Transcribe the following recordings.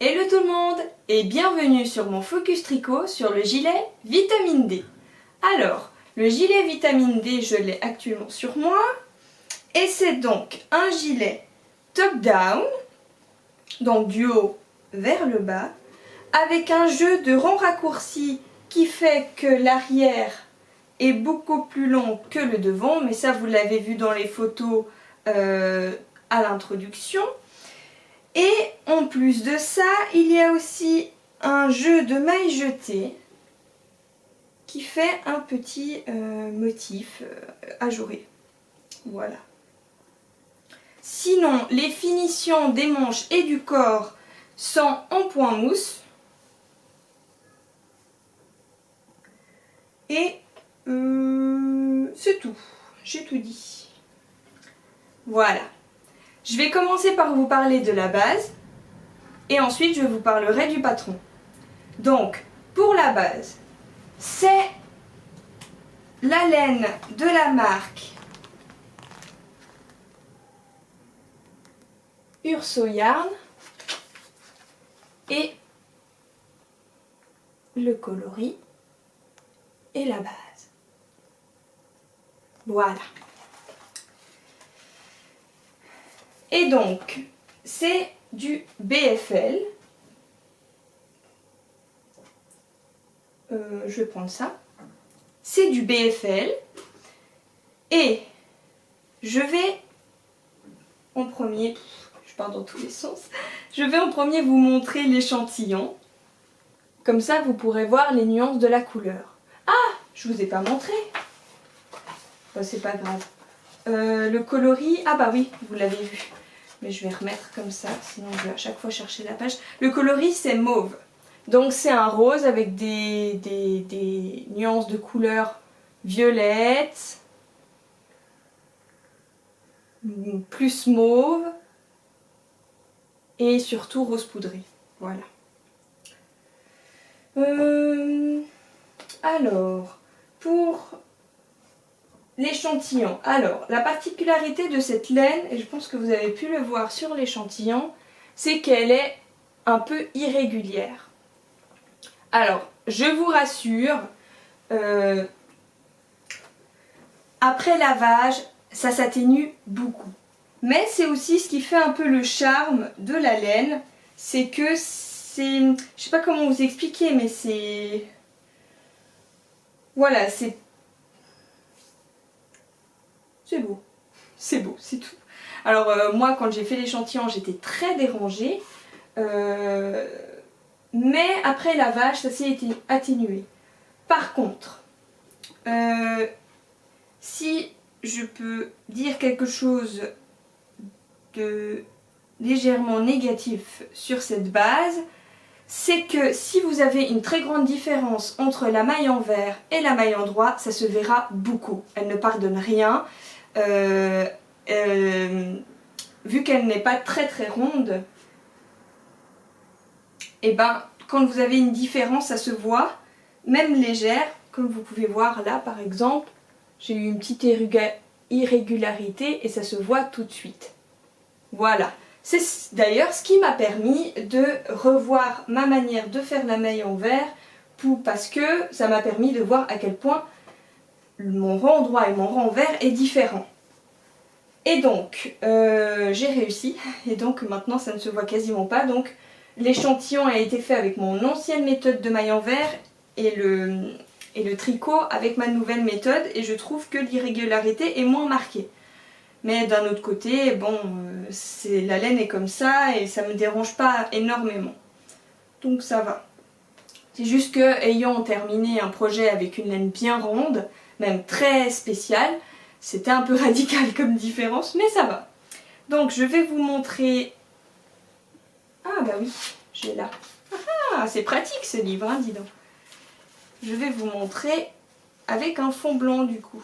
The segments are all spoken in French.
Hello tout le monde et bienvenue sur mon focus tricot sur le gilet vitamine D. Alors, le gilet vitamine D, je l'ai actuellement sur moi et c'est donc un gilet top down, donc du haut vers le bas, avec un jeu de rangs raccourcis qui fait que l'arrière est beaucoup plus long que le devant, mais ça vous l'avez vu dans les photos à l'introduction. Et en plus de ça, il y a aussi un jeu de mailles jetées qui fait un petit motif ajouré. Voilà. Sinon, les finitions des manches et du corps sont en point mousse. Et c'est tout. J'ai tout dit. Voilà. Je vais commencer par vous parler de la base et ensuite je vous parlerai du patron. Donc, pour la base, c'est la laine de la marque Urso Yarn et le coloris et la base. Voilà. Et donc, c'est du BFL. Je vais prendre ça. C'est du BFL. Et je vais en premier, je pars dans tous les sens, je vais en premier vous montrer l'échantillon. Comme ça, vous pourrez voir les nuances de la couleur. Ah, je vous ai pas montré. Bon, c'est pas grave. Le coloris, ah bah oui, vous l'avez vu. Mais je vais remettre comme ça, sinon je vais à chaque fois chercher la page. Le coloris, c'est mauve. Donc c'est un rose avec des nuances de couleur violette, plus mauve et surtout rose poudré. Voilà. Alors, pour l'échantillon. Alors, la particularité de cette laine, et je pense que vous avez pu le voir sur l'échantillon, c'est qu'elle est un peu irrégulière. Alors, je vous rassure, après lavage, ça s'atténue beaucoup. Mais c'est aussi ce qui fait un peu le charme de la laine, c'est que c'est... Je sais pas comment vous expliquer, mais c'est... Voilà, c'est beau. C'est beau, c'est tout. Alors moi, quand j'ai fait l'échantillon, j'étais très dérangée. Mais après lavage, ça s'est atténué. Par contre, si je peux dire quelque chose de légèrement négatif sur cette base, c'est que si vous avez une très grande différence entre la maille envers et la maille endroit, ça se verra beaucoup. Elle ne pardonne rien. Vu qu'elle n'est pas très ronde, et ben quand vous avez une différence, ça se voit, même légère, comme vous pouvez voir là par exemple, j'ai eu une petite irrégularité et ça se voit tout de suite. Voilà. C'est d'ailleurs ce qui m'a permis de revoir ma manière de faire la maille envers, parce que ça m'a permis de voir à quel point mon rang droit et mon rang envers est différent. Et donc, j'ai réussi, et donc maintenant ça ne se voit quasiment pas. Donc l'échantillon a été fait avec mon ancienne méthode de maille envers et le tricot avec ma nouvelle méthode, et je trouve que l'irrégularité est moins marquée. Mais d'un autre côté, bon, la laine est comme ça et ça ne me dérange pas énormément. Donc ça va. C'est juste que, ayant terminé un projet avec une laine bien ronde, même très spéciale, c'était un peu radical comme différence, mais ça va. Donc je vais vous montrer... Ah bah oui, j'ai là. Ah, c'est pratique ce livre, hein, dis donc. Je vais vous montrer avec un fond blanc du coup.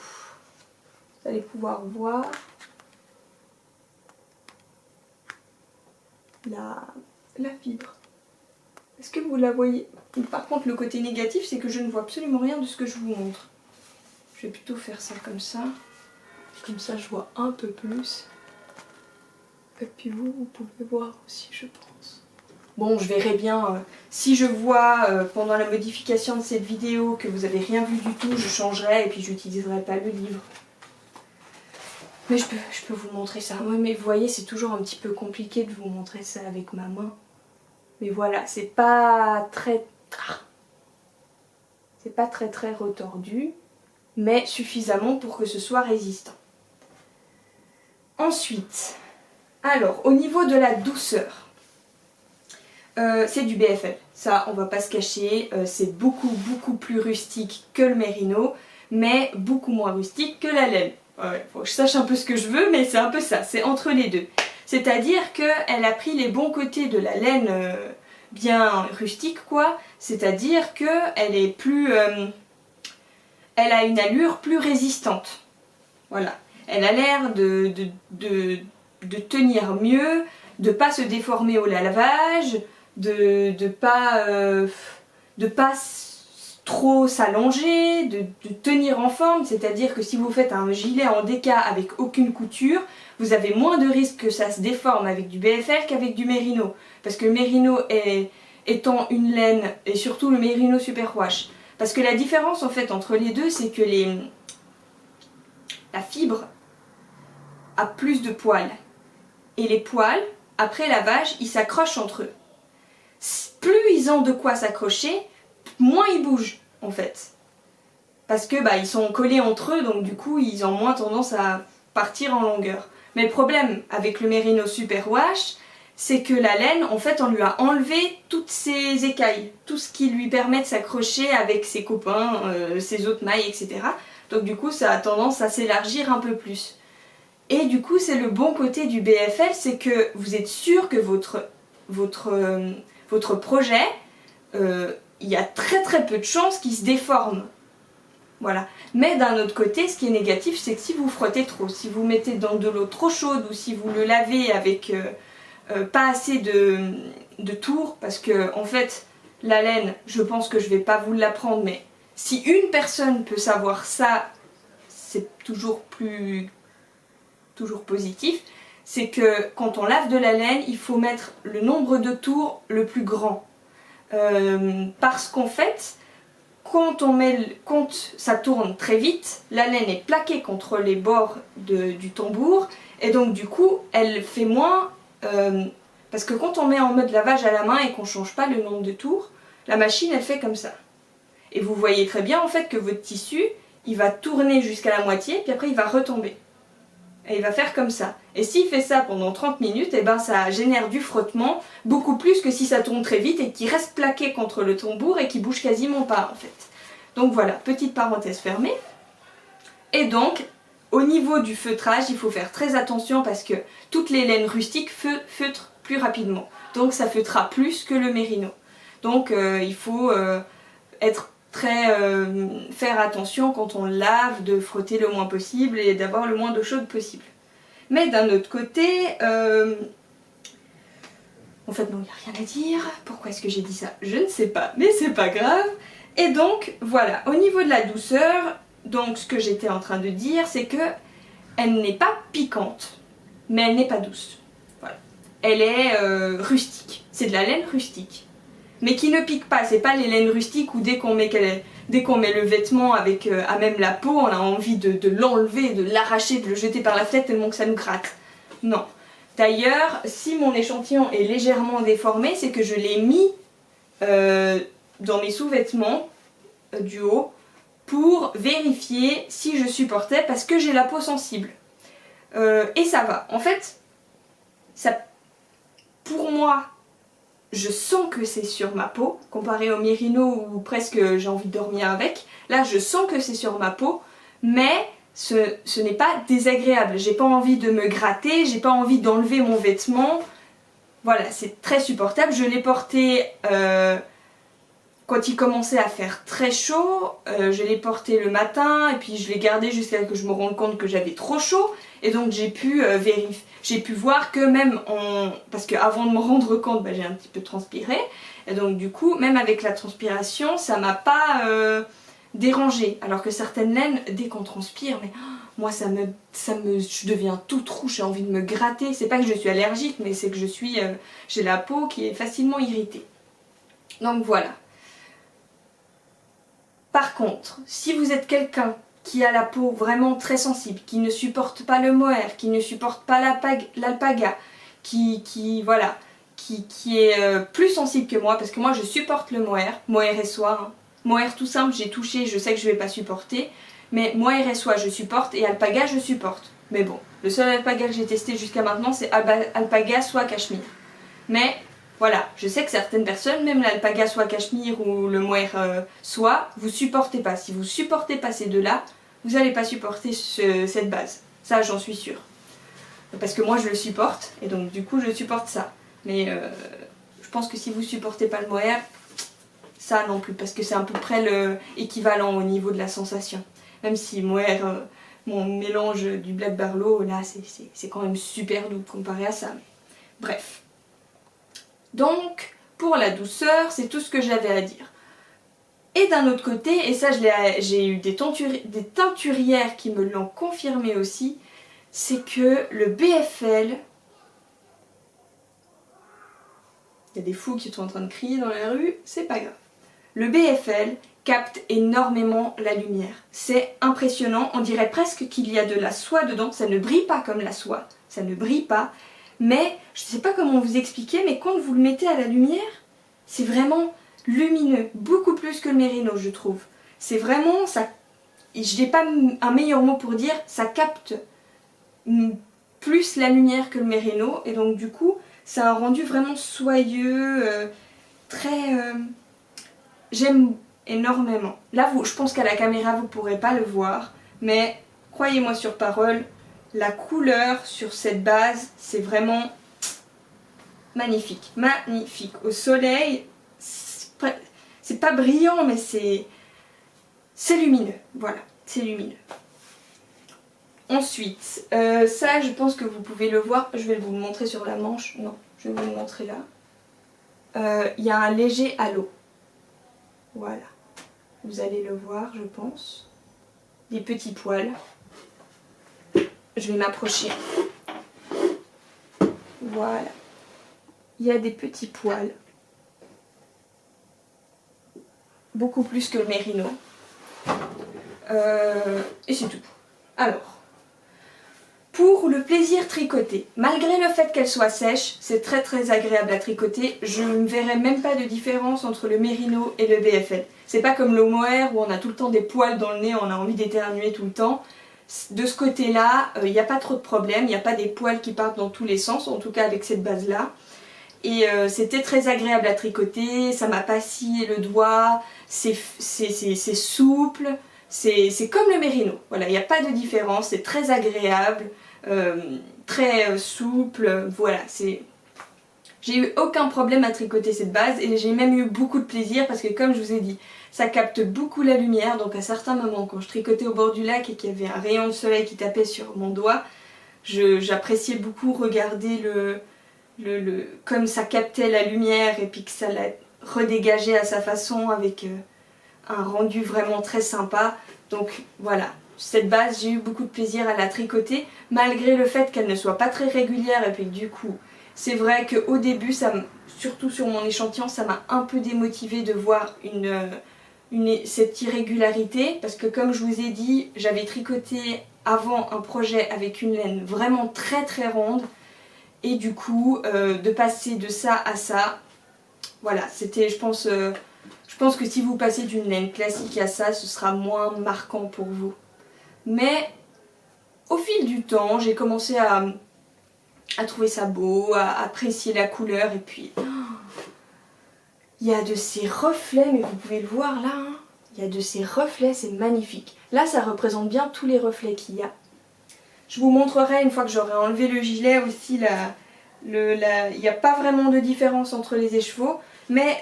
Vous allez pouvoir voir la fibre. Est-ce que vous la voyez? Par contre, le côté négatif, c'est que je ne vois absolument rien de ce que je vous montre. Je vais plutôt faire ça comme ça. Comme ça, je vois un peu plus. Et puis vous pouvez voir aussi, je pense. Bon, je verrai bien, si je vois pendant la modification de cette vidéo que vous n'avez rien vu du tout, je changerai et puis j'utiliserai pas le livre. Mais je peux vous montrer ça. Ouais, mais vous voyez, c'est toujours un petit peu compliqué de vous montrer ça avec ma main. Mais voilà, c'est pas très retordu, mais suffisamment pour que ce soit résistant. Ensuite, alors au niveau de la douceur, c'est du BFL. Ça, on va pas se cacher, c'est beaucoup plus rustique que le Mérino, mais beaucoup moins rustique que la laine. Ouais, faut que je sache un peu ce que je veux, mais c'est un peu ça, c'est entre les deux. C'est-à-dire qu'elle a pris les bons côtés de la laine bien rustique, quoi. C'est-à-dire qu'elle est plus... elle a une allure plus résistante. Voilà. Elle a l'air de tenir mieux, de pas se déformer au lavage, de pas trop s'allonger, de tenir en forme, c'est-à-dire que si vous faites un gilet en déca avec aucune couture, vous avez moins de risques que ça se déforme avec du BFL qu'avec du Mérino. Parce que le Mérino étant une laine, et surtout le Mérino Superwash, parce que la différence en fait entre les deux, c'est que la fibre a plus de poils. Et les poils, après lavage, ils s'accrochent entre eux. Plus ils ont de quoi s'accrocher, moins ils bougent en fait. Parce que ils sont collés entre eux, donc du coup ils ont moins tendance à partir en longueur. Mais le problème avec le Mérino Superwash, c'est que la laine, en fait, on lui a enlevé toutes ses écailles, tout ce qui lui permet de s'accrocher avec ses copains, ses autres mailles, etc. Donc du coup ça a tendance à s'élargir un peu plus. Et du coup c'est le bon côté du BFL, c'est que vous êtes sûr que votre projet, il y a très peu de chances qu'il se déforme. Voilà. Mais d'un autre côté, ce qui est négatif, c'est que si vous frottez trop, si vous mettez dans de l'eau trop chaude ou si vous le lavez avec pas assez de tours, parce que en fait, la laine, je pense que je vais pas vous l'apprendre, mais si une personne peut savoir ça, c'est toujours positif, c'est que quand on lave de la laine, il faut mettre le nombre de tours le plus grand. Parce qu'en fait, quand ça tourne très vite, la laine est plaquée contre les bords du tambour, et donc du coup, elle fait moins... parce que quand on met en mode lavage à la main et qu'on ne change pas le nombre de tours, la machine, elle fait comme ça. Et vous voyez très bien en fait que votre tissu, il va tourner jusqu'à la moitié, puis après il va retomber. Et il va faire comme ça. Et s'il fait ça pendant 30 minutes, et ça génère du frottement, beaucoup plus que si ça tourne très vite et qu'il reste plaqué contre le tambour et qu'il bouge quasiment pas en fait. Donc voilà, petite parenthèse fermée. Et donc, au niveau du feutrage, il faut faire très attention parce que toutes les laines rustiques feutrent plus rapidement. Donc ça feutrera plus que le Mérino. Donc il faut faire attention quand on lave, de frotter le moins possible et d'avoir le moins d'eau chaude possible. Mais d'un autre côté, en fait non, il n'y a rien à dire. Pourquoi est-ce que j'ai dit ça? Je ne sais pas, mais c'est pas grave. Et donc voilà, au niveau de la douceur, donc ce que j'étais en train de dire, c'est que elle n'est pas piquante, mais elle n'est pas douce. Voilà. Elle est rustique, c'est de la laine rustique. Mais qui ne pique pas, c'est pas les laines rustiques où dès qu'on met le vêtement avec à même la peau, on a envie de l'enlever, de l'arracher, de le jeter par la fenêtre tellement que ça nous gratte. Non. D'ailleurs, si mon échantillon est légèrement déformé, c'est que je l'ai mis dans mes sous-vêtements du haut pour vérifier si je supportais parce que j'ai la peau sensible. Et ça va. En fait, ça, pour moi, je sens que c'est sur ma peau, comparé au Mérino où presque j'ai envie de dormir avec. Là, je sens que c'est sur ma peau, mais ce n'est pas désagréable. J'ai pas envie de me gratter, j'ai pas envie d'enlever mon vêtement. Voilà, c'est très supportable. Je l'ai porté quand il commençait à faire très chaud. Je l'ai porté le matin et puis je l'ai gardé jusqu'à ce que je me rende compte que j'avais trop chaud. Et donc j'ai pu vérifier. J'ai pu voir que même parce qu'avant de me rendre compte, j'ai un petit peu transpiré. Et donc du coup, même avec la transpiration, ça m'a pas dérangée. Alors que certaines laines, dès qu'on transpire, mais moi je deviens toute rouge, j'ai envie de me gratter. C'est pas que je suis allergique, mais c'est que j'ai la peau qui est facilement irritée. Donc voilà. Par contre, si vous êtes quelqu'un qui a la peau vraiment très sensible, qui ne supporte pas le mohair, qui ne supporte pas l'alpaga, qui est plus sensible que moi, parce que moi je supporte le mohair et soie. Hein. Mohair tout simple, j'ai touché, je sais que je vais pas supporter, mais mohair et soie je supporte et alpaga je supporte. Mais bon, le seul alpaga que j'ai testé jusqu'à maintenant c'est alpaga soie cachemire. Mais voilà, je sais que certaines personnes, même l'alpaga soie cachemire ou le mohair soie, vous supportez pas. Si vous supportez pas ces deux-là, vous n'allez pas supporter cette base. Ça, j'en suis sûre. Parce que moi, je le supporte, et donc du coup, je supporte ça. Mais je pense que si vous supportez pas le mohair, ça non plus, parce que c'est à peu près l'équivalent au niveau de la sensation. Même si mohair, mon mélange du Black Barlow, là, c'est quand même super doux comparé à ça. Mais... Bref. Donc, pour la douceur, c'est tout ce que j'avais à dire. Et d'un autre côté, et ça j'ai eu des teinturières qui me l'ont confirmé aussi, c'est que le BFL... Il y a des fous qui sont en train de crier dans la rue, c'est pas grave. Le BFL capte énormément la lumière. C'est impressionnant, on dirait presque qu'il y a de la soie dedans. Ça ne brille pas comme la soie, ça ne brille pas. Mais, je sais pas comment vous expliquer, mais quand vous le mettez à la lumière, c'est vraiment lumineux, beaucoup plus que le mérino, je trouve. C'est vraiment, ça, je n'ai pas un meilleur mot pour dire, ça capte plus la lumière que le mérino, et donc du coup, ça a un rendu vraiment soyeux, j'aime énormément. Là, je pense qu'à la caméra, vous ne pourrez pas le voir, mais croyez-moi sur parole, la couleur sur cette base, c'est vraiment magnifique. Magnifique. Au soleil, c'est pas brillant, mais c'est lumineux. Voilà, c'est lumineux. Ensuite, ça, je pense que vous pouvez le voir. Je vais vous le montrer sur la manche. Non, je vais vous le montrer là. Il y a un léger halo. Voilà. Vous allez le voir, je pense. Des petits poils. Je vais m'approcher. Voilà. Il y a des petits poils. Beaucoup plus que le mérino. Et c'est tout. Alors, pour le plaisir tricoté, malgré le fait qu'elle soit sèche, c'est très agréable à tricoter. Je ne verrai même pas de différence entre le mérino et le BFL. C'est pas comme le mohair où on a tout le temps des poils dans le nez, on a envie d'éternuer tout le temps. De ce côté-là, il n'y a pas trop de problème, il n'y a pas des poils qui partent dans tous les sens, en tout cas avec cette base-là. Et c'était très agréable à tricoter, ça m'a pas scié le doigt, c'est souple, c'est comme le mérino. Voilà, il n'y a pas de différence, c'est très agréable, très souple, voilà. J'ai eu aucun problème à tricoter cette base et j'ai même eu beaucoup de plaisir parce que comme je vous ai dit, ça capte beaucoup la lumière, donc à certains moments quand je tricotais au bord du lac et qu'il y avait un rayon de soleil qui tapait sur mon doigt, j'appréciais beaucoup regarder comme ça captait la lumière et puis que ça la redégageait à sa façon avec un rendu vraiment très sympa. Donc voilà, cette base j'ai eu beaucoup de plaisir à la tricoter malgré le fait qu'elle ne soit pas très régulière et puis du coup c'est vrai qu'au début, surtout sur mon échantillon, ça m'a un peu démotivée de voir cette irrégularité parce que comme je vous ai dit, j'avais tricoté avant un projet avec une laine vraiment très ronde et du coup de passer de ça à ça, voilà, c'était je pense que si vous passez d'une laine classique à ça, ce sera moins marquant pour vous. Mais au fil du temps, j'ai commencé à trouver ça beau, à apprécier la couleur et puis il y a de ces reflets, mais vous pouvez le voir là, hein, il y a de ces reflets, c'est magnifique. Là ça représente bien tous les reflets qu'il y a. Je vous montrerai une fois que j'aurai enlevé le gilet aussi, il n'y a pas vraiment de différence entre les écheveaux, mais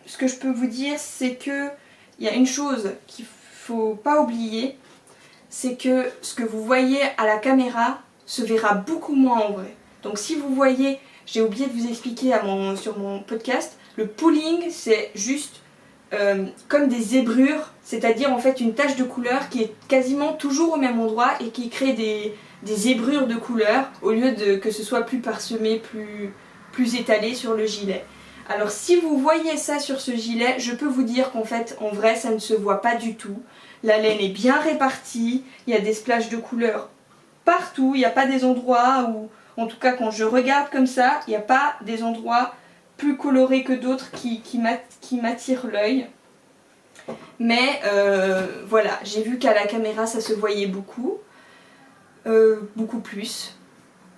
ce que je peux vous dire c'est que il y a une chose qu'il ne faut pas oublier, c'est que ce que vous voyez à la caméra se verra beaucoup moins en vrai. Donc si vous voyez, j'ai oublié de vous expliquer sur mon podcast, le pooling c'est juste comme des zébrures, c'est-à-dire en fait une tache de couleur qui est quasiment toujours au même endroit et qui crée des zébrures de couleur au lieu de que ce soit plus parsemé, plus étalé sur le gilet. Alors si vous voyez ça sur ce gilet, je peux vous dire qu'en fait, en vrai, ça ne se voit pas du tout. La laine est bien répartie, il y a des splashes de couleur partout, il n'y a pas des endroits où, en tout cas quand je regarde comme ça, il n'y a pas des endroits plus colorés que d'autres qui m'attirent l'œil. Mais voilà, j'ai vu qu'à la caméra ça se voyait beaucoup, plus.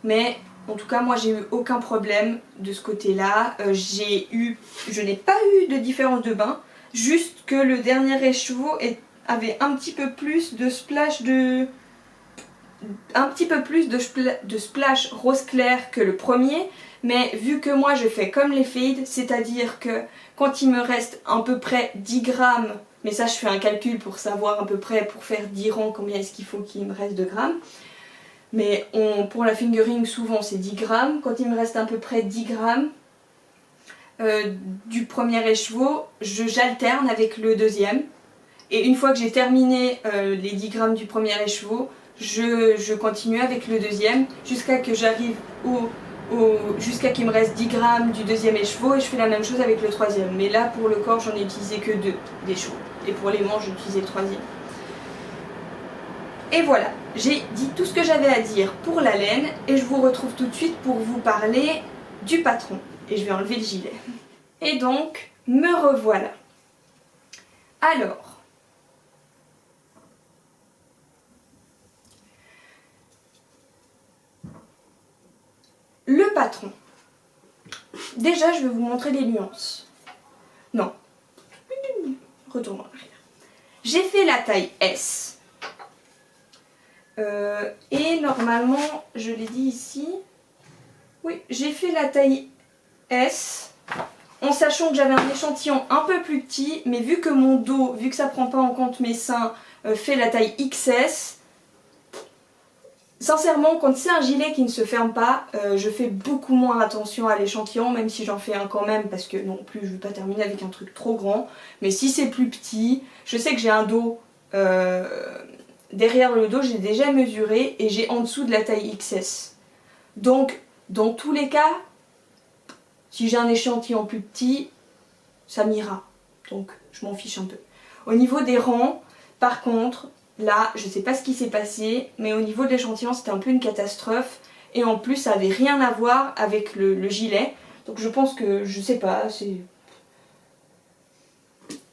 Mais en tout cas, moi j'ai eu aucun problème de ce côté-là. Je n'ai pas eu de différence de bain, juste que le dernier écheveau avait un petit peu plus de splash splash rose clair que le premier. Mais vu que moi je fais comme les fades, c'est-à-dire que quand il me reste à peu près 10 grammes, mais ça je fais un calcul pour savoir à peu près, pour faire 10 rangs, combien est-ce qu'il faut qu'il me reste de grammes. Mais pour la fingering, souvent c'est 10 grammes. Quand il me reste à peu près 10 grammes du premier écheveau, j'alterne avec le deuxième. Et une fois que j'ai terminé les 10 grammes du premier écheveau, je continue avec le deuxième jusqu'à que j'arrive jusqu'à qu'il me reste 10 grammes du deuxième écheveau, et je fais la même chose avec le troisième. Mais là, pour le corps, j'en ai utilisé que 2 d'écheveau. Et pour les manches, j'ai utilisé le troisième. Et voilà, j'ai dit tout ce que j'avais à dire pour la laine et je vous retrouve tout de suite pour vous parler du patron. Et je vais enlever le gilet. Et donc, me revoilà. Alors, le patron. Déjà, je vais vous montrer les nuances. Non. Retournons en arrière. J'ai fait la taille S. Et normalement, je l'ai dit ici, oui, j'ai fait la taille S, en sachant que j'avais un échantillon un peu plus petit, mais vu que mon dos, vu que ça prend pas en compte mes seins, fait la taille XS, sincèrement, quand c'est un gilet qui ne se ferme pas, je fais beaucoup moins attention à l'échantillon, même si j'en fais un quand même, parce que non plus, je ne veux pas terminer avec un truc trop grand, mais si c'est plus petit, je sais que j'ai un dos... derrière le dos, j'ai déjà mesuré et j'ai en dessous de la taille XS. Donc, dans tous les cas, si j'ai un échantillon plus petit, ça m'ira. Donc, je m'en fiche un peu. Au niveau des rangs, par contre, là, je sais pas ce qui s'est passé, mais au niveau de l'échantillon, c'était un peu une catastrophe. Et en plus, ça avait rien à voir avec le gilet. Donc, je pense que, je sais pas, je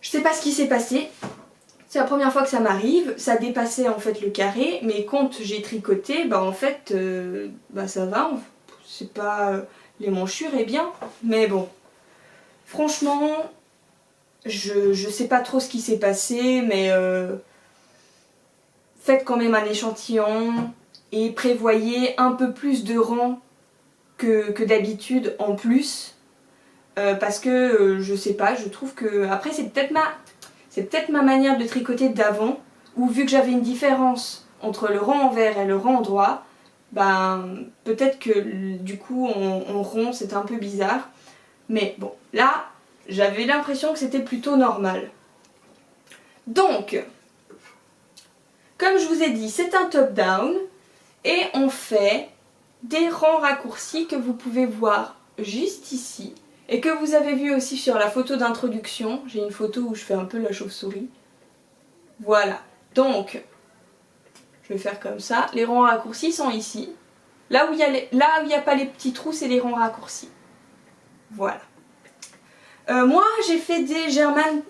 sais pas ce qui s'est passé. C'est la première fois que ça m'arrive, ça dépassait en fait le carré, mais quand j'ai tricoté, bah en fait, ça va, c'est pas... les manchures est bien, mais bon. Franchement, je sais pas trop ce qui s'est passé, mais faites quand même un échantillon et prévoyez un peu plus de rangs que d'habitude en plus, parce que je sais pas, je trouve que... Après c'est peut-être ma manière de tricoter d'avant, où vu que j'avais une différence entre le rang envers et le rang droit, ben peut-être que du coup en rond c'était un peu bizarre. Mais bon, là j'avais l'impression que c'était plutôt normal. Donc, comme je vous ai dit, c'est un top down et on fait des rangs raccourcis que vous pouvez voir juste ici. Et que vous avez vu aussi sur la photo d'introduction. J'ai une photo où je fais un peu la chauve-souris. Voilà. Donc, je vais faire comme ça. Les rangs raccourcis sont ici. Là où il n'y a pas les petits trous, c'est les rangs raccourcis. Voilà. Moi, j'ai fait des German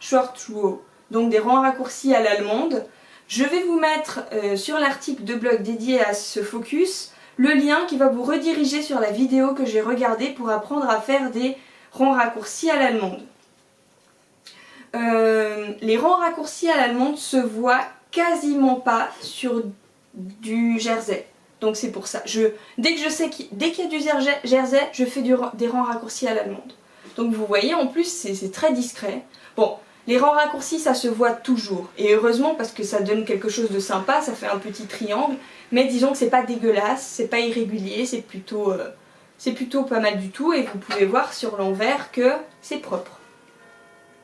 Short Row. Donc des rangs raccourcis à l'allemande. Je vais vous mettre sur l'article de blog dédié à ce focus le lien qui va vous rediriger sur la vidéo que j'ai regardée pour apprendre à faire des rangs raccourcis à l'allemande. Les rangs raccourcis à l'allemande se voient quasiment pas sur du jersey. Donc c'est pour ça. Dès qu'il y a du jersey, je fais des rangs raccourcis à l'allemande. Donc vous voyez, en plus c'est très discret. Bon, les rangs raccourcis ça se voit toujours. Et heureusement parce que ça donne quelque chose de sympa, ça fait un petit triangle. Mais disons que c'est pas dégueulasse, c'est pas irrégulier, c'est plutôt c'est plutôt pas mal du tout et vous pouvez voir sur l'envers que c'est propre.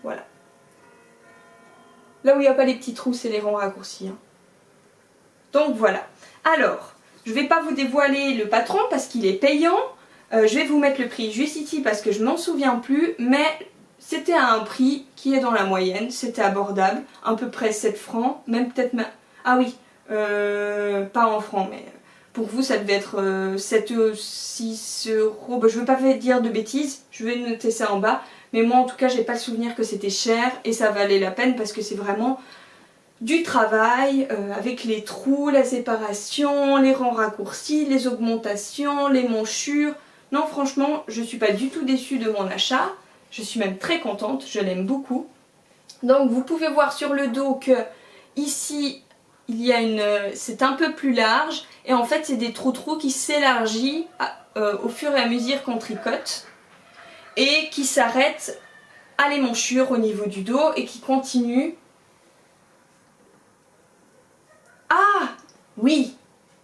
Voilà. Là où il n'y a pas les petits trous, c'est les rangs raccourcis. Hein. Donc voilà. Alors, je ne vais pas vous dévoiler le patron parce qu'il est payant. Je vais vous mettre le prix juste ici parce que je m'en souviens plus, mais c'était à un prix qui est dans la moyenne, c'était abordable, à peu près 7 francs, même peut-être... Ah oui, pas en francs, mais pour vous ça devait être 7 ou 6 euros. Bon, je ne veux pas dire de bêtises, je vais noter ça en bas, mais moi en tout cas j'ai pas le souvenir que c'était cher et ça valait la peine parce que c'est vraiment du travail avec les trous, la séparation, les rangs raccourcis, les augmentations, les montures. Non, franchement, je suis pas du tout déçue de mon achat. Je suis même très contente, je l'aime beaucoup. Donc vous pouvez voir sur le dos que ici il y a c'est un peu plus large et en fait c'est des trous qui s'élargissent au fur et à mesure qu'on tricote et qui s'arrêtent à l'émanchure au niveau du dos et qui continuent. Ah oui,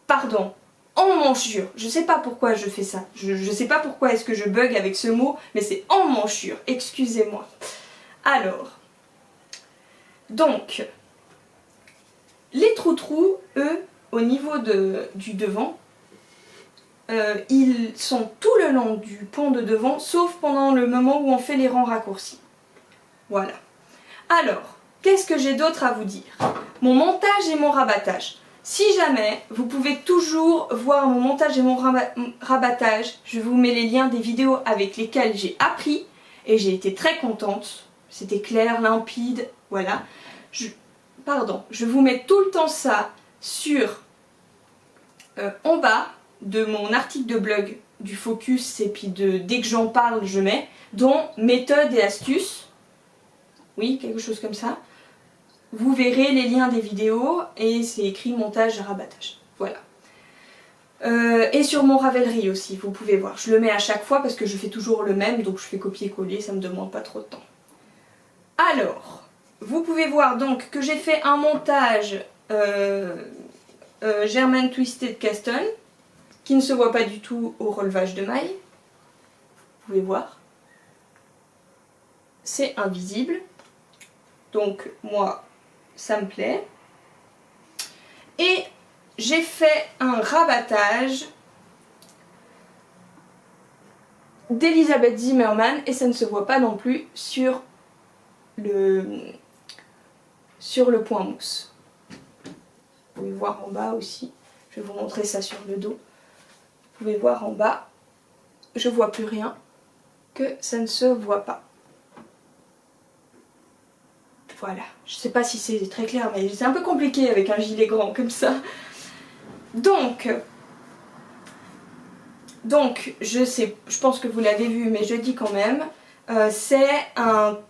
pardon, emmanchure. Je sais pas pourquoi je fais ça. Je sais pas pourquoi est-ce que je bug avec ce mot, mais c'est emmanchure, excusez-moi. Alors, donc, les trous, eux, au niveau du devant, ils sont tout le long du pan de devant, sauf pendant le moment où on fait les rangs raccourcis. Voilà. Alors, qu'est-ce que j'ai d'autre à vous dire? Mon montage et mon rabattage. Si jamais, vous pouvez toujours voir mon montage et mon rabattage. Je vous mets les liens des vidéos avec lesquelles j'ai appris et j'ai été très contente. C'était clair, limpide, voilà. Je vous mets tout le temps ça sur en bas de mon article de blog du Focus et puis dès que j'en parle, je mets, dont méthodes et astuces. Oui, quelque chose comme ça. Vous verrez les liens des vidéos et c'est écrit montage et rabattage. Voilà. Et sur mon Ravelry aussi, vous pouvez voir. Je le mets à chaque fois parce que je fais toujours le même, donc je fais copier-coller, ça me demande pas trop de temps. Alors, vous pouvez voir donc que j'ai fait un montage German Twisted Caston qui ne se voit pas du tout au relevage de mailles. Vous pouvez voir. C'est invisible. Donc moi, ça me plaît. Et j'ai fait un rabattage d'Elisabeth Zimmermann et ça ne se voit pas non plus sur le point mousse. Vous pouvez voir en bas aussi. Je vais vous montrer ça sur le dos. Vous pouvez voir en bas, je vois plus rien, que ça ne se voit pas. Voilà, je sais pas si c'est très clair, mais c'est un peu compliqué avec un gilet grand comme ça. Donc je pense que vous l'avez vu, mais je dis quand même, c'est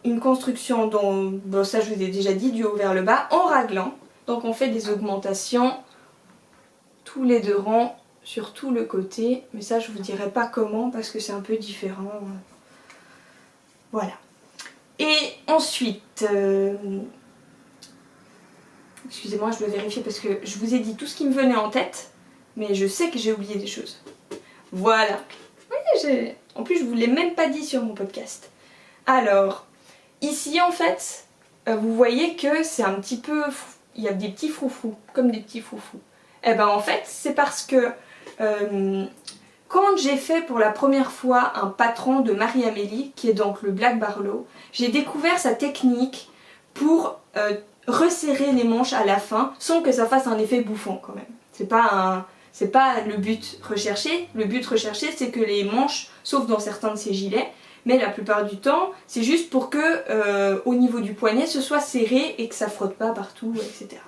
une construction dont, bon, ça je vous ai déjà dit, du haut vers le bas, en raglan. Donc on fait des augmentations tous les 2 rangs sur tout le côté, mais ça je vous dirai pas comment parce que c'est un peu différent. Voilà. Et ensuite, excusez-moi, je dois vérifier parce que je vous ai dit tout ce qui me venait en tête, mais je sais que j'ai oublié des choses. Voilà. Oui, en plus, je vous l'ai même pas dit sur mon podcast. Alors, ici en fait, vous voyez que c'est un petit peu... Il y a des petits froufrous, comme des petits froufrous. Et ben en fait, c'est parce que... quand j'ai fait pour la première fois un patron de Marie-Amélie, qui est donc le Black Barlow, j'ai découvert sa technique pour resserrer les manches à la fin sans que ça fasse un effet bouffon quand même. C'est pas le but recherché. Le but recherché, c'est que les manches, sauf dans certains de ces gilets, mais la plupart du temps, c'est juste pour que au niveau du poignet, ce soit serré et que ça frotte pas partout, etc.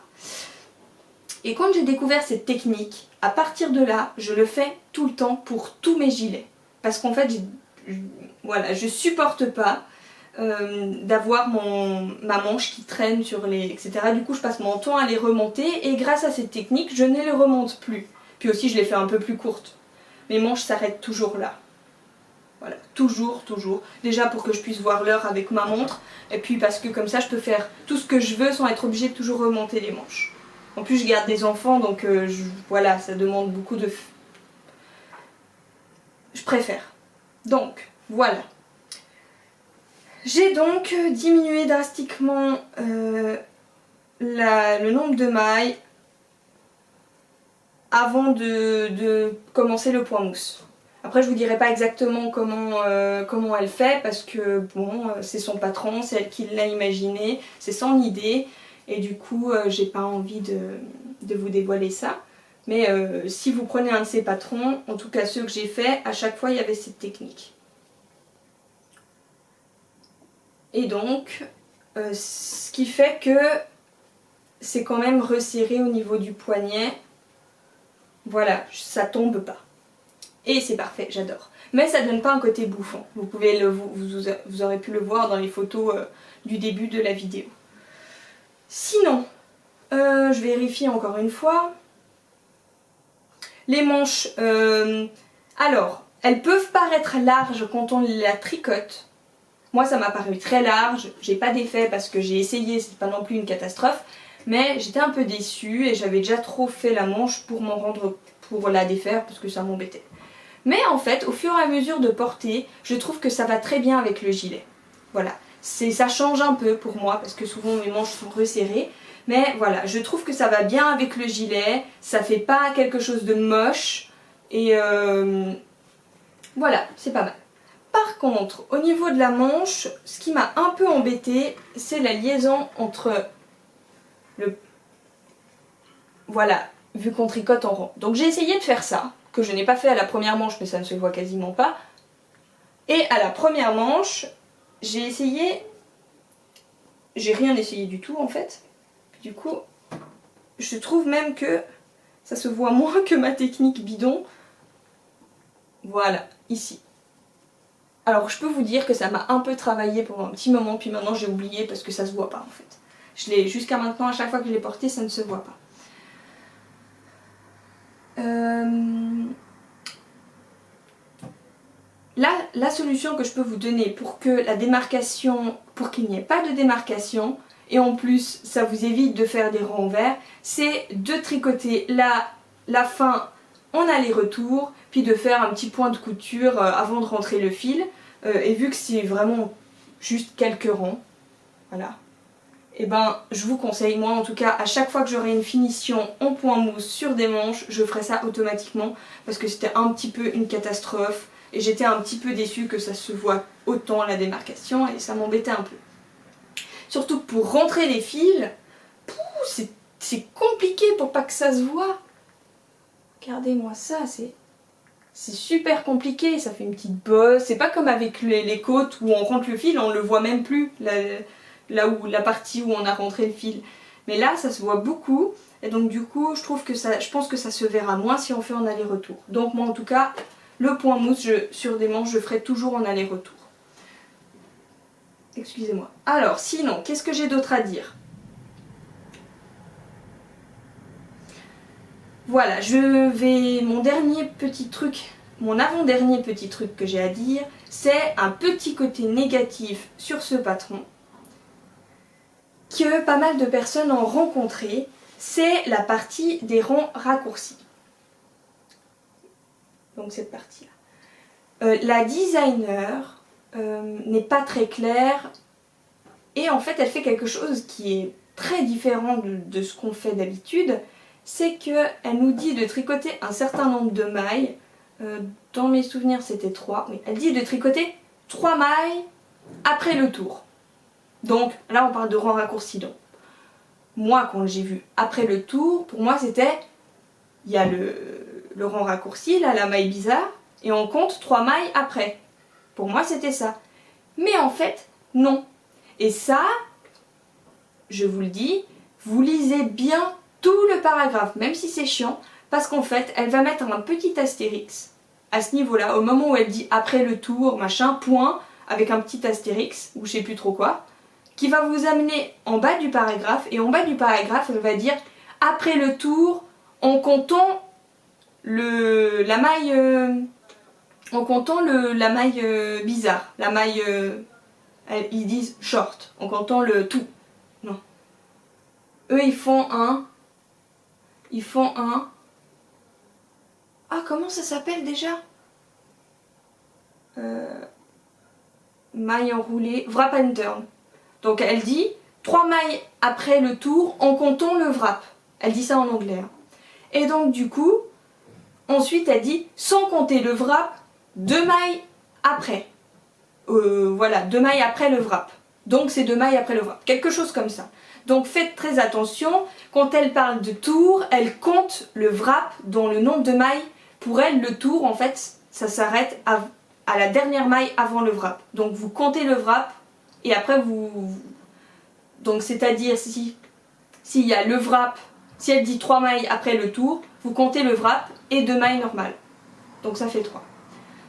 Et quand j'ai découvert cette technique, à partir de là, je le fais tout le temps pour tous mes gilets. Parce qu'en fait, voilà, je supporte pas d'avoir ma manche qui traîne sur les... etc. Du coup, je passe mon temps à les remonter et grâce à cette technique, je ne les remonte plus. Puis aussi, je les fais un peu plus courtes. Mes manches s'arrêtent toujours là. Voilà, toujours. Déjà pour que je puisse voir l'heure avec ma montre. Et puis parce que comme ça, je peux faire tout ce que je veux sans être obligée de toujours remonter les manches. En plus, je garde des enfants, donc voilà, ça demande beaucoup de... je préfère. Donc, voilà. J'ai donc diminué drastiquement le nombre de mailles avant de commencer le point mousse. Après je vous dirai pas exactement comment elle fait parce que bon c'est son patron, c'est elle qui l'a imaginé, c'est son idée et du coup j'ai pas envie de vous dévoiler ça. Mais si vous prenez un de ses patrons, en tout cas ceux que j'ai fait, à chaque fois il y avait cette technique. Et donc ce qui fait que c'est quand même resserré au niveau du poignet. Voilà, ça tombe pas. Et c'est parfait, j'adore. Mais ça donne pas un côté bouffon. Vous aurez pu le voir dans les photos du début de la vidéo. Sinon, je vérifie encore une fois. Les manches, alors, elles peuvent paraître larges quand on la tricote. Moi ça m'a paru très large, j'ai pas d'effet parce que j'ai essayé, c'est pas non plus une catastrophe. Mais j'étais un peu déçue et j'avais déjà trop fait la manche pour la défaire parce que ça m'embêtait. Mais en fait, au fur et à mesure de porter, je trouve que ça va très bien avec le gilet. Voilà, ça change un peu pour moi parce que souvent mes manches sont resserrées. Mais voilà, je trouve que ça va bien avec le gilet, ça fait pas quelque chose de moche. Et voilà, c'est pas mal. Par contre, au niveau de la manche, ce qui m'a un peu embêtée, c'est la liaison entre voilà, vu qu'on tricote en rond. Donc j'ai essayé de faire ça, que je n'ai pas fait à la première manche, mais ça ne se voit quasiment pas. Et à la première manche, j'ai essayé... J'ai rien essayé du tout en fait. Du coup, je trouve même que ça se voit moins que ma technique bidon. Voilà, ici. Alors je peux vous dire que ça m'a un peu travaillé pendant un petit moment, puis maintenant j'ai oublié parce que ça se voit pas en fait. Jusqu'à maintenant, à chaque fois que je l'ai porté, ça ne se voit pas. Là, la solution que je peux vous donner pour que la démarcation, pour qu'il n'y ait pas de démarcation, et en plus ça vous évite de faire des renvers, c'est de tricoter la fin en aller-retour, puis de faire un petit point de couture avant de rentrer le fil. Et vu que c'est vraiment juste quelques rangs, voilà. Et ben je vous conseille, moi en tout cas, à chaque fois que j'aurai une finition en point mousse sur des manches, je ferai ça automatiquement parce que c'était un petit peu une catastrophe et j'étais un petit peu déçue que ça se voit autant la démarcation et ça m'embêtait un peu. Surtout que pour rentrer les fils, c'est compliqué pour pas que ça se voit. Regardez-moi ça, c'est super compliqué, ça fait une petite bosse. C'est pas comme avec les côtes où on rentre le fil, on le voit même plus. La partie où on a rentré le fil. Mais là ça se voit beaucoup et donc du coup je pense que ça se verra moins si on fait en aller-retour. Donc moi en tout cas le point mousse sur des manches je ferai toujours en aller-retour. Excusez-moi. Alors sinon qu'est-ce que j'ai d'autre à dire? Voilà, mon dernier petit truc, mon avant-dernier petit truc que j'ai à dire, c'est un petit côté négatif sur ce patron que pas mal de personnes ont rencontré, c'est la partie des rangs raccourcis. Donc cette partie-là. La designer n'est pas très claire et en fait elle fait quelque chose qui est très différent de ce qu'on fait d'habitude, c'est qu'elle nous dit de tricoter un certain nombre de mailles. Dans mes souvenirs c'était 3, oui, elle dit de tricoter 3 mailles après le tour. Donc là on parle de rang raccourci. Donc moi quand j'ai vu après le tour, pour moi c'était, il y a le rang raccourci, là la maille bizarre, et on compte 3 mailles après. Pour moi c'était ça. Mais en fait non. Et ça, je vous le dis, vous lisez bien tout le paragraphe, même si c'est chiant, parce qu'en fait elle va mettre un petit astérix à ce niveau-là, au moment où elle dit après le tour, machin, point, avec un petit astérix, ou je sais plus trop quoi, qui va vous amener en bas du paragraphe, et en bas du paragraphe elle va dire après le tour en comptant la maille bizarre, la maille ils disent short, en comptant le tout. Non. Eux ils font un ah comment ça s'appelle déjà? mailles enroulées, wrap and turn. Donc elle dit 3 mailles après le tour en comptant le wrap. Elle dit ça en anglais. Hein. Et donc du coup, ensuite elle dit sans compter le wrap, 2 mailles après. Voilà, 2 mailles après le wrap. Donc c'est 2 mailles après le wrap. Quelque chose comme ça. Donc faites très attention, quand elle parle de tour, elle compte le wrap dans le nombre de mailles. Pour elle, le tour, en fait, ça s'arrête à la dernière maille avant le wrap. Donc vous comptez le wrap et après vous... Donc c'est-à-dire s'il y a le wrap, si elle dit 3 mailles après le tour, vous comptez le wrap et 2 mailles normales. Donc ça fait 3.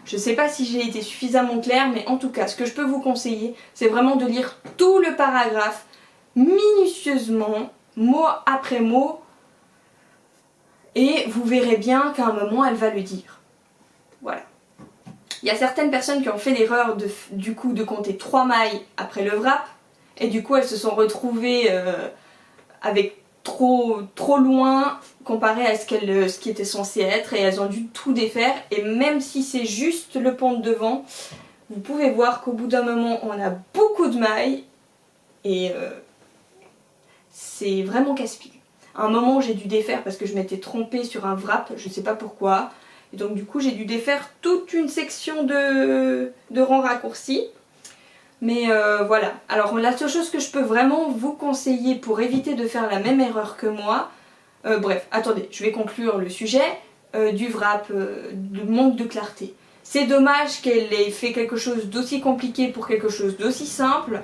Je ne sais pas si j'ai été suffisamment claire, mais en tout cas, ce que je peux vous conseiller, c'est vraiment de lire tout le paragraphe minutieusement, mot après mot, et vous verrez bien qu'à un moment, elle va le dire. Voilà. Il y a certaines personnes qui ont fait l'erreur du coup de compter 3 mailles après le wrap, et du coup, elles se sont retrouvées avec trop loin comparé à ce qui était censé être, et elles ont dû tout défaire. Et même si c'est juste le pont de devant, vous pouvez voir qu'au bout d'un moment on a beaucoup de mailles et c'est vraiment casse-pied. À un moment j'ai dû défaire parce que je m'étais trompée sur un wrap, je ne sais pas pourquoi, et donc du coup j'ai dû défaire toute une section de rangs raccourcis. Mais voilà, alors la seule chose que je peux vraiment vous conseiller pour éviter de faire la même erreur que moi, bref, attendez, je vais conclure le sujet du wrap, du manque de clarté. C'est dommage qu'elle ait fait quelque chose d'aussi compliqué pour quelque chose d'aussi simple,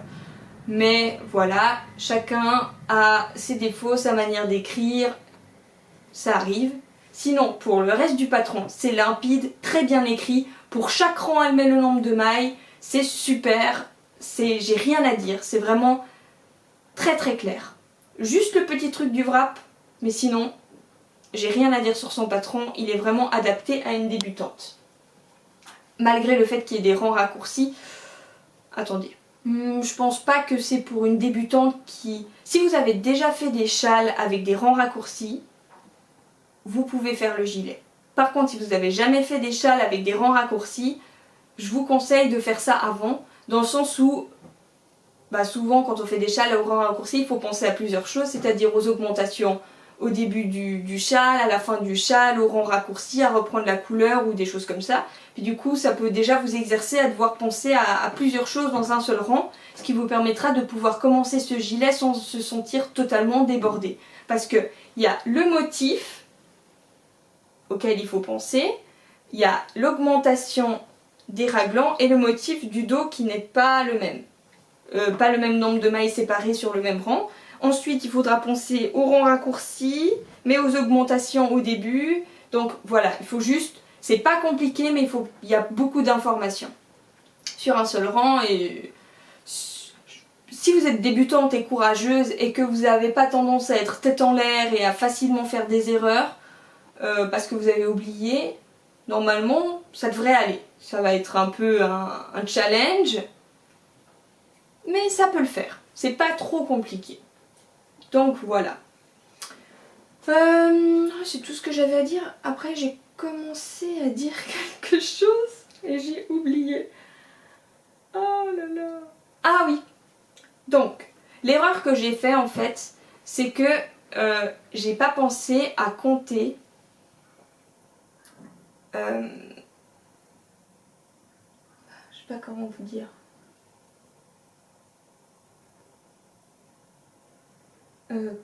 mais voilà, chacun a ses défauts, sa manière d'écrire, ça arrive. Sinon, pour le reste du patron, c'est limpide, très bien écrit, pour chaque rang elle met le nombre de mailles, c'est super, j'ai rien à dire, c'est vraiment très clair. Juste le petit truc du wrap, mais sinon, j'ai rien à dire sur son patron, il est vraiment adapté à une débutante. Malgré le fait qu'il y ait des rangs raccourcis, attendez, je pense pas que c'est pour une débutante qui... Si vous avez déjà fait des châles avec des rangs raccourcis, vous pouvez faire le gilet. Par contre, si vous n'avez jamais fait des châles avec des rangs raccourcis, je vous conseille de faire ça avant, dans le sens où souvent quand on fait des châles au rang raccourci, il faut penser à plusieurs choses, c'est-à-dire aux augmentations au début du châle, à la fin du châle, au rang raccourci, à reprendre la couleur ou des choses comme ça. Puis du coup, ça peut déjà vous exercer à devoir penser à plusieurs choses dans un seul rang, ce qui vous permettra de pouvoir commencer ce gilet sans se sentir totalement débordé. Parce qu'il y a le motif auquel il faut penser, il y a l'augmentation des raglans et le motif du dos qui n'est pas le même. Pas le même nombre de mailles séparées sur le même rang. Ensuite, il faudra penser au rang raccourci, mais aux augmentations au début. Donc voilà, il faut juste... C'est pas compliqué, mais il y a beaucoup d'informations sur un seul rang. Et si vous êtes débutante et courageuse et que vous n'avez pas tendance à être tête en l'air et à facilement faire des erreurs parce que vous avez oublié, normalement, ça devrait aller. Ça va être un peu un challenge, mais ça peut le faire. C'est pas trop compliqué. Donc voilà. C'est tout ce que j'avais à dire. Après j'ai commencé à dire quelque chose et j'ai oublié. Oh là là. Ah oui. Donc, l'erreur que j'ai fait en fait, c'est que j'ai pas pensé à compter je sais pas comment vous dire.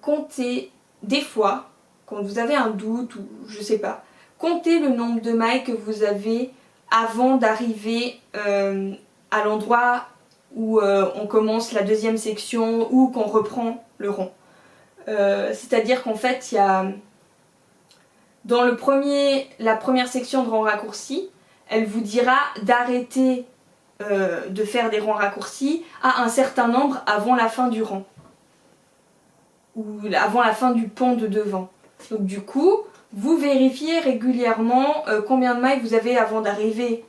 Comptez des fois, quand vous avez un doute ou je sais pas, comptez le nombre de mailles que vous avez avant d'arriver à l'endroit où on commence la deuxième section ou qu'on reprend le rond. C'est-à-dire qu'en fait, il y a dans la première section de rang raccourci, elle vous dira d'arrêter de faire des rangs raccourcis à un certain nombre avant la fin du rang. Ou avant la fin du pont de devant. Donc du coup, vous vérifiez régulièrement combien de mailles vous avez avant d'arriver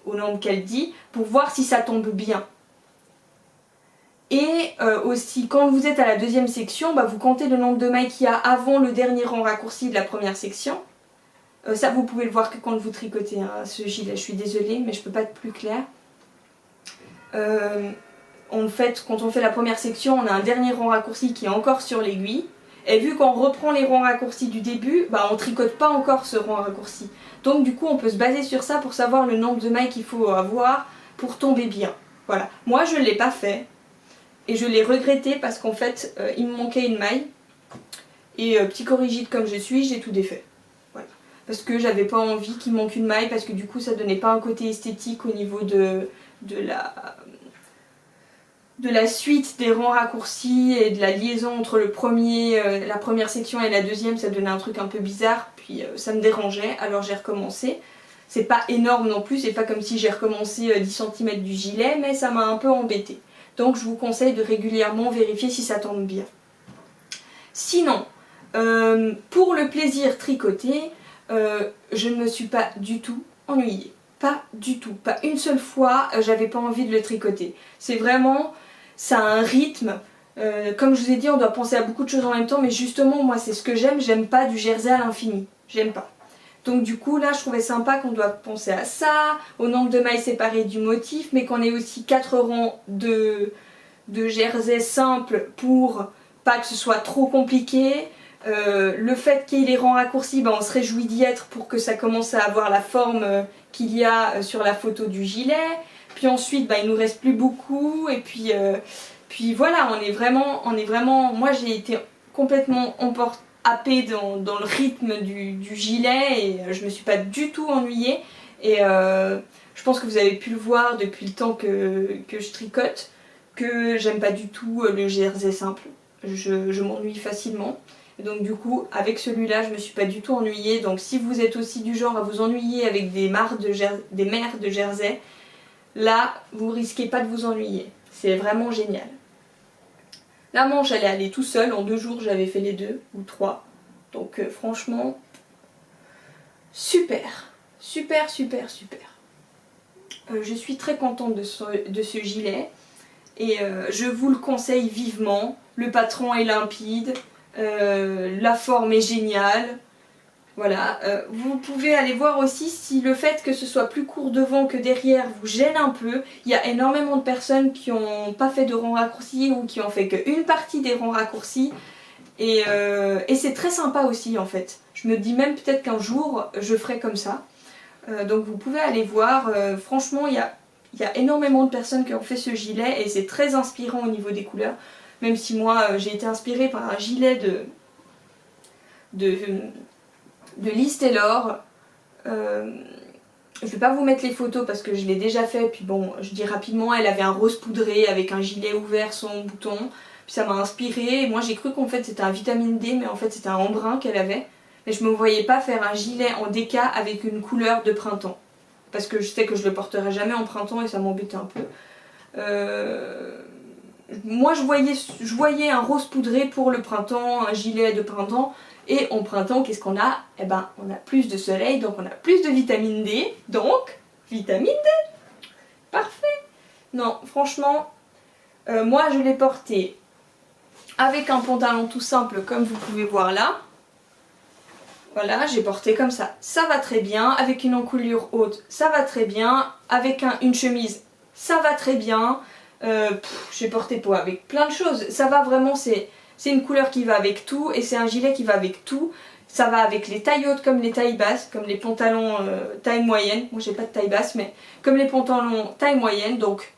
au nombre qu'elle dit pour voir si ça tombe bien. Et aussi, quand vous êtes à la deuxième section, vous comptez le nombre de mailles qu'il y a avant le dernier rang raccourci de la première section. Ça vous pouvez le voir que quand vous tricotez hein, ce gilet, je suis désolée mais je peux pas être plus claire. En fait, quand on fait la première section, on a un dernier rang raccourci qui est encore sur l'aiguille. Et vu qu'on reprend les rangs raccourcis du début, bah on tricote pas encore ce rang raccourci. Donc du coup on peut se baser sur ça pour savoir le nombre de mailles qu'il faut avoir pour tomber bien. Voilà. Moi je ne l'ai pas fait. Et je l'ai regretté parce qu'en fait il me manquait une maille. Et psychorigide comme je suis, j'ai tout défait. Voilà. Parce que j'avais pas envie qu'il manque une maille, parce que du coup ça donnait pas un côté esthétique au niveau de la suite des rangs raccourcis et de la liaison entre la première section et la deuxième, ça donnait un truc un peu bizarre, puis ça me dérangeait, alors j'ai recommencé. C'est pas énorme non plus, c'est pas comme si j'ai recommencé 10 cm du gilet, mais ça m'a un peu embêté. Donc je vous conseille de régulièrement vérifier si ça tombe bien. Sinon, pour le plaisir tricoté, je ne me suis pas du tout ennuyée. Pas du tout, pas une seule fois j'avais pas envie de le tricoter. C'est vraiment, ça a un rythme, comme je vous ai dit on doit penser à beaucoup de choses en même temps, mais justement moi c'est ce que j'aime pas du jersey à l'infini, j'aime pas. Donc du coup là je trouvais sympa qu'on doit penser à ça, au nombre de mailles séparées du motif, mais qu'on ait aussi 4 rangs de jersey simple pour pas que ce soit trop compliqué. Le fait qu'il y ait les rangs raccourcis, ben on se réjouit d'y être pour que ça commence à avoir la forme qu'il y a sur la photo du gilet. Puis ensuite, ben, il nous reste plus beaucoup. Et puis voilà, on est vraiment... Moi j'ai été complètement happée dans le rythme du gilet et je me suis pas du tout ennuyée. Et je pense que vous avez pu le voir depuis le temps que je tricote, que j'aime pas du tout le jersey simple. Je m'ennuie facilement. Et donc du coup, avec celui-là, je me suis pas du tout ennuyée. Donc si vous êtes aussi du genre à vous ennuyer avec des mères de jersey, là, vous risquez pas de vous ennuyer. C'est vraiment génial. La manche, elle est allée tout seule. En 2 jours, j'avais fait les 2 ou 3. Donc franchement, super. Super, super, super. Je suis très contente de ce gilet. Et je vous le conseille vivement. Le patron est limpide. La forme est géniale. Voilà. Vous pouvez aller voir aussi si le fait que ce soit plus court devant que derrière vous gêne un peu. Il y a énormément de personnes qui n'ont pas fait de rangs raccourcis ou qui ont fait qu'une partie des rangs raccourcis. Et c'est très sympa aussi en fait. Je me dis même peut-être qu'un jour je ferai comme ça. Donc vous pouvez aller voir. Franchement, il y a énormément de personnes qui ont fait ce gilet et c'est très inspirant au niveau des couleurs. Même si moi j'ai été inspirée par un gilet de Liz Taylor. Je vais pas vous mettre les photos parce que je l'ai déjà fait. Puis bon, je dis rapidement, elle avait un rose poudré avec un gilet ouvert sans bouton. Puis ça m'a inspirée. Et moi j'ai cru qu'en fait c'était un vitamine D, mais en fait c'était un embrun qu'elle avait. Mais je me voyais pas faire un gilet en déca avec une couleur de printemps. Parce que je sais que je le porterai jamais en printemps et ça m'embêtait un peu. Moi je voyais un rose poudré pour le printemps, un gilet de printemps. Et en printemps, qu'est-ce qu'on a? Eh ben, on a plus de soleil, donc on a plus de vitamine D. Donc, vitamine D. Parfait. Non, franchement, moi je l'ai porté avec un pantalon tout simple, comme vous pouvez voir là. Voilà, j'ai porté comme ça. Ça va très bien. Avec une encolure haute, ça va très bien. Avec une chemise, ça va très bien. J'ai porté avec plein de choses. Ça va vraiment, c'est une couleur qui va avec tout et c'est un gilet qui va avec tout. Ça va avec les tailles hautes comme les tailles basses, comme les pantalons taille moyenne. Moi j'ai pas de taille basse, mais comme les pantalons taille moyenne, donc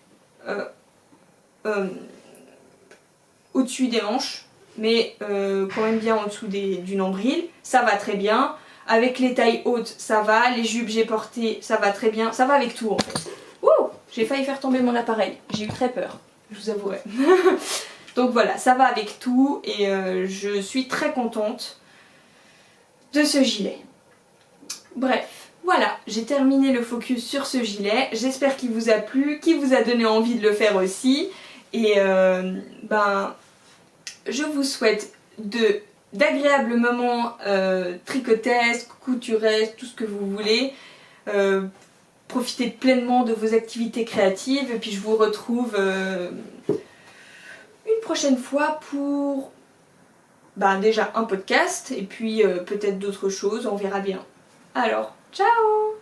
au-dessus des manches, mais quand même bien en dessous du nombril. Ça va très bien. Avec les tailles hautes, ça va. Les jupes j'ai portées, ça va très bien. Ça va avec tout en fait. Ouh, j'ai failli faire tomber mon appareil. J'ai eu très peur, je vous avouerai. Donc voilà, ça va avec tout et je suis très contente de ce gilet. Bref, voilà, j'ai terminé le focus sur ce gilet. J'espère qu'il vous a plu, qu'il vous a donné envie de le faire aussi. Et je vous souhaite d'agréables moments tricotesques, couturesques, tout ce que vous voulez. Profitez pleinement de vos activités créatives et puis je vous retrouve une prochaine fois pour déjà un podcast et puis peut-être d'autres choses, on verra bien. Alors, ciao!